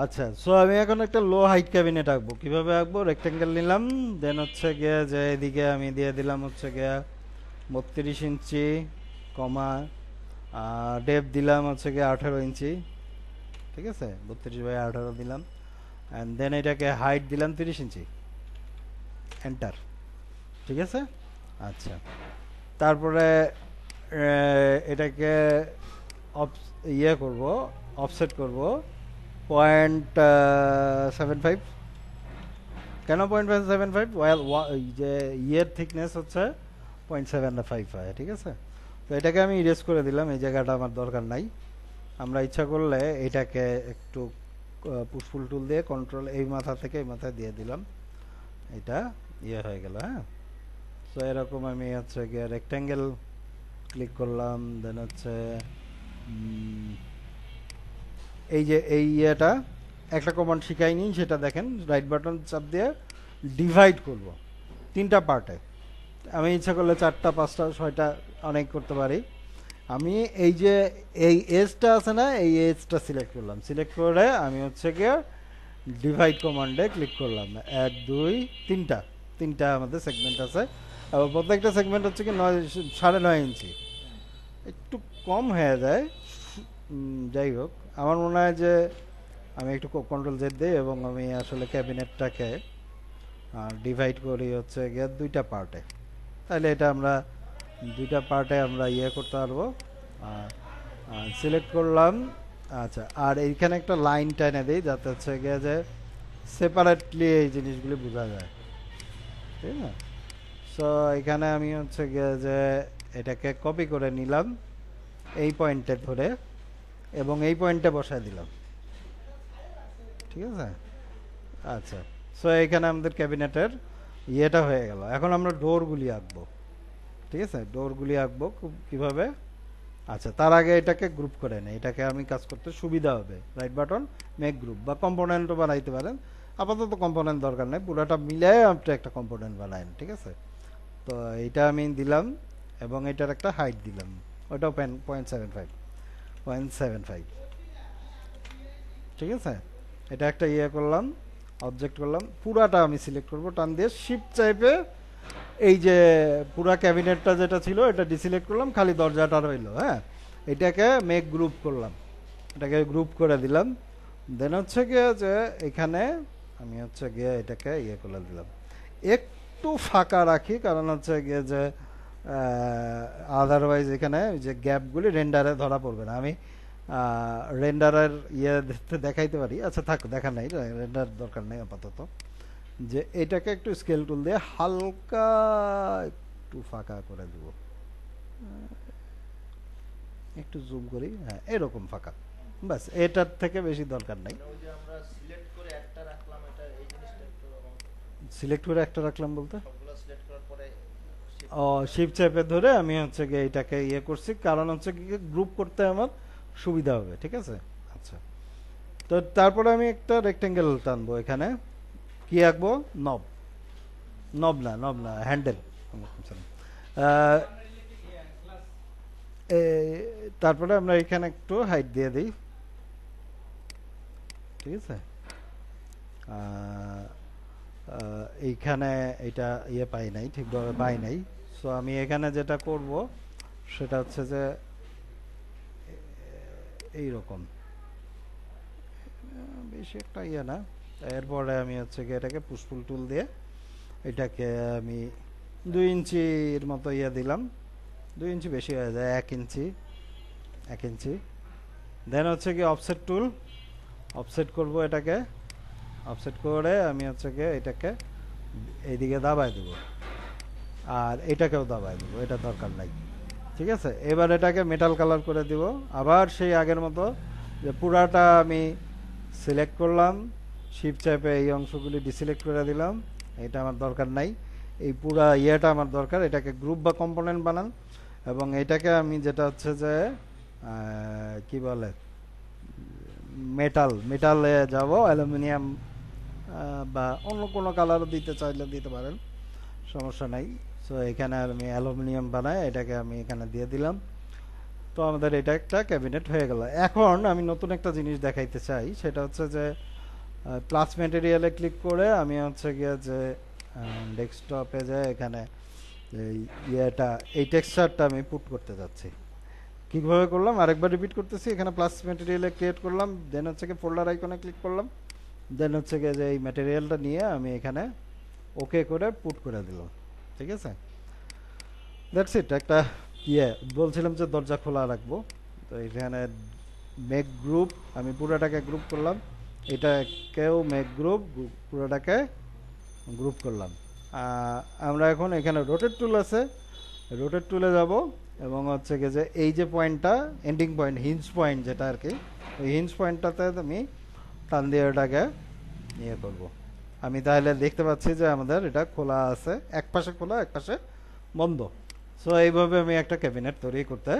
আচ্ছা, সো আমি এখন একটা লো হাইট ক্যাবিনেট আঁকবো। কিভাবে আঁকবো? রেক্টেঙ্গেল নিলাম, দেন হচ্ছে গিয়ে যে এদিকে আমি দিয়ে দিলাম হচ্ছে গিয়ে 32 ইঞ্চি, কমা ডেপ দিলাম হচ্ছে গিয়ে 18 ইঞ্চি। ঠিক আছে, 32/18 দিলাম, অ্যান্ড দেন এটাকে হাইট দিলাম 30 ইঞ্চি। এন্টার। ঠিক আছে। আচ্ছা, তারপরে এটাকে ইয়ে করব, অফসেট করব 0.75। কেন 0.75? যে ইয়ের থিকনেস হচ্ছে 0.75 হয়। ঠিক আছে, তো এটাকে আমি ইরেজ করে দিলাম, এই জায়গাটা আমার দরকার নাই। আমরা ইচ্ছা করলে এটাকে একটু পুশফুল টুল দিয়ে কন্ট্রোল এই মাথা থেকে এই মাথায় দিয়ে দিলাম, এটা ইয়ে হয়ে গেল। হ্যাঁ, তো এরকম আমি হচ্ছে গিয়ে রেক্ট্যাঙ্গেল ক্লিক করলাম, দেন হচ্ছে এই যে এই ইয়েটা একটা কমান্ড শিখাইনি, সেটা দেখেন, রাইট বাটন চাপ দিয়ে ডিভাইড করব 3টা পার্টে। আমি ইচ্ছা করলে 4টা 5টা 6টা অনেক করতে পারি। আমি এই যে এই এজটা আছে না, এই এজটা সিলেক্ট করলাম, সিলেক্ট করে আমি হচ্ছে গিয়ে ডিভাইড কমান্ডে ক্লিক করলাম। 1 2 3টা, 3টা আমাদের সেগমেন্ট আছে, এবং প্রত্যেকটা সেগমেন্ট হচ্ছে কি 9.5 ইঞ্চি। একটু কম হয়ে যায়, যাই হোক। আমার মনে হয় যে আমি একটু কন্ট্রোল জেড দিই এবং আমি আসলে ক্যাবিনেটটাকে ডিভাইড করি হচ্ছে গিয়ে 2টা পার্টে, তাহলে এটা আমরা 2টা পার্টে আমরা ইয়ে করতে পারবো। সিলেক্ট করলাম। আচ্ছা, আর এইখানে একটা লাইন টেনে দিই যাতে হচ্ছে গিয়ে যে সেপারেটলি এই জিনিসগুলি বোঝা যায়। ঠিক না? সো এখানে আমি হচ্ছে গিয়ে যে এটাকে কপি করে নিলাম এই পয়েন্টে ধরে, এবং এই পয়েন্টে বসায় দিলাম। ঠিক আছে। আচ্ছা, সো এখানে আমাদের ক্যাবিনেটের ইয়েটা হয়ে গেল। এখন আমরা ডোরগুলি আঁকবো। ঠিক আছে, ডোরগুলি আঁকবো কিভাবে? আচ্ছা, তার আগে এটাকে গ্রুপ করে নেই, এটাকে আমি কাজ করতে সুবিধা হবে। রাইট বাটন, মেক গ্রুপ, বা কম্পোনেন্টও বানাইতে পারেন। আপাতত কম্পোনেন্ট দরকার নেই, পুরোটা মিলে আপনি একটা কম্পোনেন্ট বানায়েন। ঠিক আছে, তো এইটা আমি দিলাম, এবং এটার একটা হাইট দিলাম, ওটাও 0.75। ঠিক আছে, এটা একটা ইয়ে করলাম, অবজেক্ট করলাম। পুরাটা আমি সিলেক্ট করব, টান দিয়ে শিফট চাইপে এই যে পুরা ক্যাবিনেটটা যেটা ছিল এটা ডিসিলেক্ট করলাম, খালি দরজাটা রইলো। হ্যাঁ, এটাকে মেক গ্রুপ করলাম, এটাকে গ্রুপ করে দিলাম। দেন হচ্ছে গিয়ে যে এখানে আমি হচ্ছে গিয়ে এটাকে ইয়ে করে দিলাম, একটু ফাঁকা রাখি, কারণ হচ্ছে গিয়ে যে আদারওয়াইজ এখানে যে গ্যাপগুলি রেন্ডারে ধরা পড়বে না। আমি রেন্ডারের ইয়ে দেখাইতে পারি। আচ্ছা থাক, দেখা নাই, রেন্ডার দরকার নেই আপাতত। যে এটাকে একটু স্কেল টুল দিয়ে হালকা একটু ফাঁকা করে দিব, একটু জুম করি। হ্যাঁ, এরকম ফাঁকা, ব্যাস, এটার থেকে বেশি দরকার নাই। সিলেক্ট করে একটা রাখলাম বলতে, ও শিফট চেপে ধরে আমি হচ্ছে গিয়ে এটাকে ইয়ে করছি, কারণ হচ্ছে কি গ্রুপ করতে আমার সুবিধা হবে। ঠিক আছে। আচ্ছা, তো তারপরে আমি একটা রেক্টেঙ্গেল টানবো। এখানে কি আঁকবো? নব, নব না, হ্যান্ডেল। তারপরে আমরা এখানে একটু হাইট দিয়ে দিই। ঠিক আছে, এইখানে এটা ইয়ে পাই নাই, ঠিকভাবে পাই নাই। সো আমি এখানে যেটা করব সেটা হচ্ছে যে এইরকম, বেশি একটা ইয়ে না। এরপরে আমি হচ্ছে কি এটাকে পুশপুল টুল দিয়ে এটাকে আমি 2 ইঞ্চির মতো ইয়ে দিলাম। 2 ইঞ্চি বেশি হয়ে যায়, 1 ইঞ্চি, 1 ইঞ্চি। দেন হচ্ছে কি অফসেট টুল, অফসেট করব এটাকে, অফসেট করে আমি হচ্ছে কি এটাকে এইদিকে দাবায় দেবো, আর এটাকেও দাবায় দেবো, এটা দরকার নাই। ঠিক আছে, এবার এটাকে মেটাল কালার করে দিব। আবার সেই আগের মতো যে পুরাটা আমি সিলেক্ট করলাম, শিফট চাপে এই অংশগুলি ডিসিলেক্ট করে দিলাম, এটা আমার দরকার নাই। এই পুরা ইয়েটা আমার দরকার, এটাকে গ্রুপ বা কম্পোনেন্ট বানান। এবং এটাকে আমি যেটা হচ্ছে যে কি বলে, মেটালে যাব, অ্যালুমিনিয়াম বা অন্য কোনো কালারও দিতে চাইলে দিতে পারেন, সমস্যা নাই। সো এখানে আমি অ্যালুমিনিয়াম বানাই, এটাকে আমি এখানে দিয়ে দিলাম। তো আমাদের এটা একটা ক্যাবিনেট হয়ে গেল। এখন আমি নতুন একটা জিনিস দেখাইতে চাই, সেটা হচ্ছে যে প্লাস ম্যাটেরিয়ালে ক্লিক করে আমি হচ্ছে গিয়ে যে ডেস্কটপে যায় এখানে এই ইয়েটা এই টেক্সচারটা আমি পুট করতে যাচ্ছি। কীভাবে করলাম আরেকবার রিপিট করতেছি, এখানে প্লাস ম্যাটেরিয়ালে ক্রিয়েট করলাম, দেন হচ্ছে কি ফোল্ডার আইকনে ক্লিক করলাম, দেন হচ্ছে গিয়ে যে এই ম্যাটেরিয়ালটা নিয়ে আমি এখানে ওকে করে পুট করে দিলাম। ঠিক আছে, দ্যাটস ইট। একটা ইয়ে বলছিলাম যে দরজা খোলা রাখবো, তো এখানে মেক গ্রুপ আমি পুরোটাকে গ্রুপ করলাম, এটাকেও মেক গ্রুপ, পুরোটাকে গ্রুপ করলাম। আমরা এখন এখানে রোটেট টুল আছে, রোটেট টুলে যাব এবং হচ্ছে গিয়ে যে এই যে পয়েন্টটা এন্ডিং পয়েন্ট হিঞ্জ পয়েন্ট যেটা আর কি, ওই হিঞ্জ পয়েন্টটাতে আমি টান দিয়ে ওটাকে ইয়ে করবো। আমি তাহলে দেখতে পাচ্ছি যে আমাদের এটা খোলা আছে, এক পাশে খোলা এক পাশে বন্ধ। সো এইভাবে আমি একটা ক্যাবিনেট তৈরি করতে